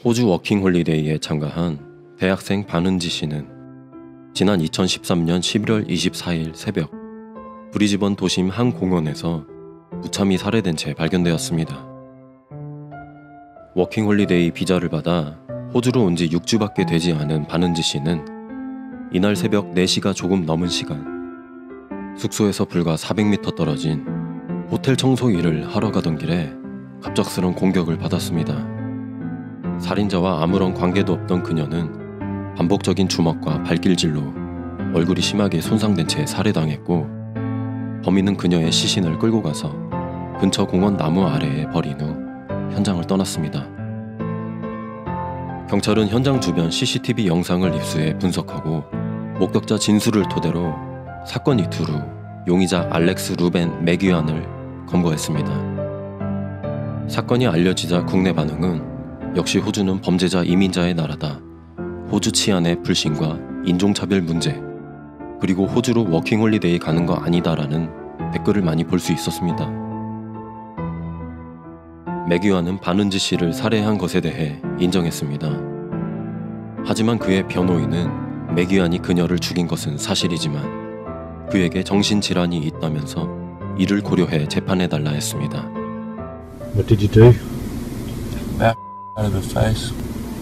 호주 워킹홀리데이에 참가한 대학생 반은지 씨는 지난 2013년 11월 24일 새벽 브리즈번 도심 한 공원에서 무참히 살해된 채 발견되었습니다. 워킹홀리데이 비자를 받아 호주로 온 지 6주밖에 되지 않은 반은지 씨는 이날 새벽 4시가 조금 넘은 시간 숙소에서 불과 400m 떨어진 호텔 청소 일을 하러 가던 길에 갑작스런 공격을 받았습니다. 살인자와 아무런 관계도 없던 그녀는 반복적인 주먹과 발길질로 얼굴이 심하게 손상된 채 살해당했고, 범인은 그녀의 시신을 끌고 가서 근처 공원 나무 아래에 버린 후 현장을 떠났습니다. 경찰은 현장 주변 CCTV 영상을 입수해 분석하고 목격자 진술을 토대로 사건 이틀 후 용의자 알렉스 루벤 맥귀안을 검거했습니다. 사건이 알려지자 국내 반응은 역시 호주는 범죄자 이민자의 나라다, 호주 치안의 불신과 인종차별 문제, 그리고 호주로 워킹홀리데이 가는 거 아니다라는 댓글을 많이 볼 수 있었습니다. 맥귀안은 반은지 씨를 살해한 것에 대해 인정했습니다. 하지만 그의 변호인은 맥귀안이 그녀를 죽인 것은 사실이지만 그에게 정신질환이 있다면서 이를 고려해 재판해달라 했습니다. What did you do? Back out of her face.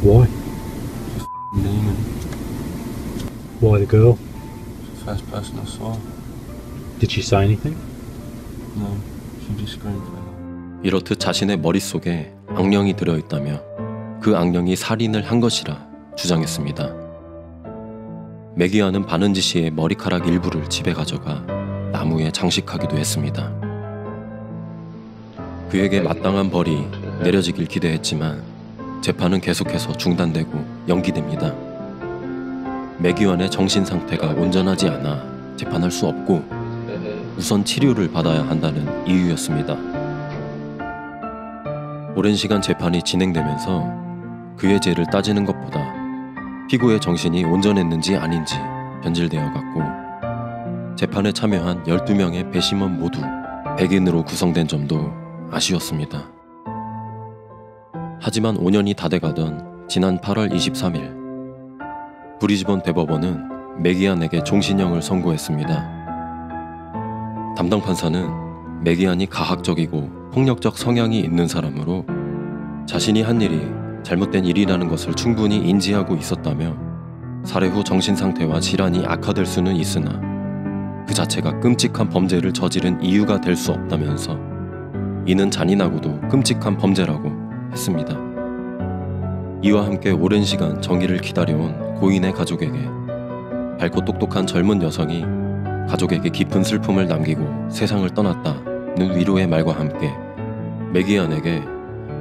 Why? Demon. Why the girl? First person I saw. Did she say anything? No, she just screamed for help. 이렇듯 자신의 머릿속에 악령이 들어있다며 그 악령이 살인을 한 것이라 주장했습니다. 맥귀안은 반은지 씨의 머리카락 일부를 집에 가져가 나무에 장식하기도 했습니다. 그에게 마땅한 벌이 내려지길 기대했지만 재판은 계속해서 중단되고 연기됩니다. 맥귀안의 정신 상태가 온전하지 않아 재판할 수 없고 우선 치료를 받아야 한다는 이유였습니다. 오랜 시간 재판이 진행되면서 그의 죄를 따지는 것보다 피고의 정신이 온전했는지 아닌지 변질되어 갔고, 재판에 참여한 12명의 배심원 모두 백인으로 구성된 점도 아쉬웠습니다. 하지만 5년이 다 돼가던 지난 8월 23일 브리즈번 대법원은 맥귀안에게 종신형을 선고했습니다. 담당 판사는 맥귀안이 가학적이고 폭력적 성향이 있는 사람으로 자신이 한 일이 잘못된 일이라는 것을 충분히 인지하고 있었다며 살해 후 정신상태와 질환이 악화될 수는 있으나 그 자체가 끔찍한 범죄를 저지른 이유가 될 수 없다면서 이는 잔인하고도 끔찍한 범죄라고 했습니다. 이와 함께 오랜 시간 정의를 기다려온 고인의 가족에게 밝고 똑똑한 젊은 여성이 가족에게 깊은 슬픔을 남기고 세상을 떠났다는 위로의 말과 함께 맥귀안에게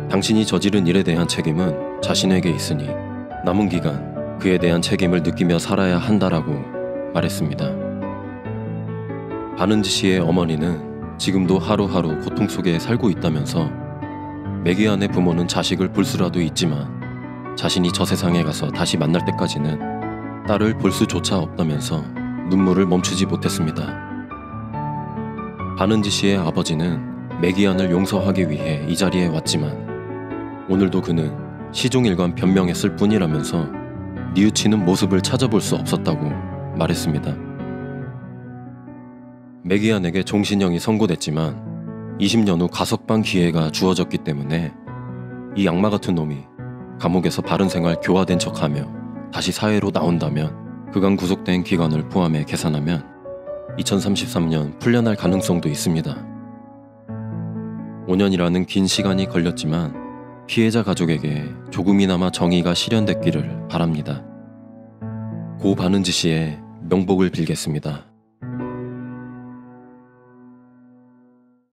당신이 저지른 일에 대한 책임은 자신에게 있으니 남은 기간 그에 대한 책임을 느끼며 살아야 한다라고 말했습니다. 반은지 씨의 어머니는 지금도 하루하루 고통 속에 살고 있다면서 맥귀안의 부모는 자식을 볼 수라도 있지만 자신이 저 세상에 가서 다시 만날 때까지는 딸을 볼 수조차 없다면서 눈물을 멈추지 못했습니다. 반은지 씨의 아버지는 맥귀안을 용서하기 위해 이 자리에 왔지만 오늘도 그는 시종일관 변명했을 뿐이라면서 뉘우치는 모습을 찾아볼 수 없었다고 말했습니다. 맥귀안에게 종신형이 선고됐지만 20년 후 가석방 기회가 주어졌기 때문에 이 악마 같은 놈이 감옥에서 바른 생활 교화된 척하며 다시 사회로 나온다면 그간 구속된 기간을 포함해 계산하면 2033년 풀려날 가능성도 있습니다. 5년이라는 긴 시간이 걸렸지만 피해자 가족에게 조금이나마 정의가 실현됐기를 바랍니다. 고 반은지 씨의 명복을 빌겠습니다.